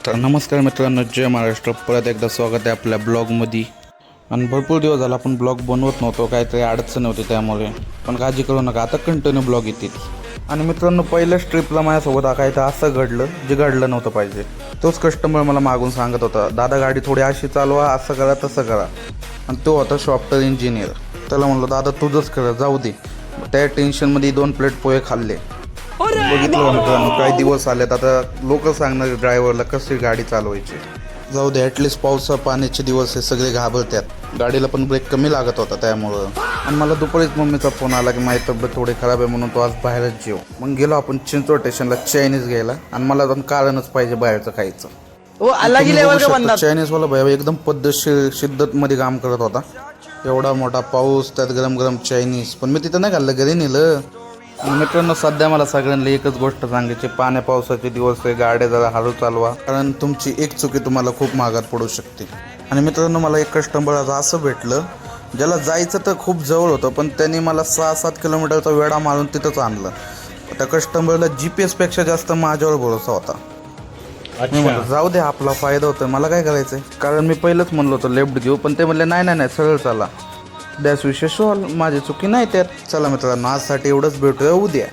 तर नमस्कार मित्रांनो, जय महाराष्ट्र. परत एकदा स्वागत आहे आपल्या ब्लॉगमध्ये. आणि भरपूर दिवस झाला आपण ब्लॉग बनवत नव्हतो, काहीतरी अडचण होती त्यामुळे. पण काळजी करू नका, आता कंटिन्यू ब्लॉग येतील. आणि मित्रांनो, पहिल्याच ट्रिपला माझ्यासोबत काहीतरी असं घडलं जे घडलं नव्हतं पाहिजे. तोच कस्टमर मला मागून सांगत होता, दादा गाडी थोडी अशी चालवा, असं करा तसं करा. आणि तो होता सॉफ्टवेअर इंजिनियर. त्याला म्हणलो, दादा तुझंच करा, जाऊ दे. त्या टेन्शनमध्ये 2 प्लेट पोहे खाल्ले. बघितलं मित्रांनो, काही दिवस आलेत, आता लोक सांगणार ड्रायव्हरला कशी गाडी चालवायची. जाऊ दे, ॲटलिस्ट पावसा पाण्याचे दिवस हे सगळे घाबरतात. गाडीला पण ब्रेक कमी लागत होता त्यामुळं. आणि मला दुपारीच मम्मीचा फोन आला की माझी तब्येत थोडी खराब आहे म्हणून तो आज बाहेरच जेव. मग गेलो आपण चिंचवड स्टेशनला चायनीज घ्यायला. आणि मला पण कारणच पाहिजे बाहेरचं खायचं. चायनीज वाला भैया एकदम पद्धतशीर शिद्दतमध्ये काम करत होता. एवढा मोठा पाऊस, त्यात गरम गरम चायनीज. पण मी तिथं नाही खाल्लं, घरी नेलं. मित्रांनो, सध्या मला सगळ्यांना एकच गोष्ट सांगायची, पाण्या पावसाचे दिवस आहे, गाड्या जरा हळू चालवा, कारण तुमची एक चुकी तुम्हाला खूप महागात पडू शकते. आणि मित्रांनो, मला एक कस्टमर असं भेटलं ज्याला जायचं तर खूप जवळ होतं, पण त्यांनी मला 6-7 किलोमीटरचा वेढा मारून तिथंच आणलं. त्या कस्टमरला GPS पेक्षा जास्त माझ्यावर भरोसा होता. मी म्हणलं जाऊ दे, आपला फायदा होतोय, मला काय करायचंय. कारण मी पहिलंच म्हणलो होतं लेफ्ट घेऊ, पण ते म्हणले नाही सरळ चाला. दॅस विषय सॉल्व, माझी चुकी नाही त्यात. चला मित्रांनो, आजसाठी एवढंच, भेटूया उद्या.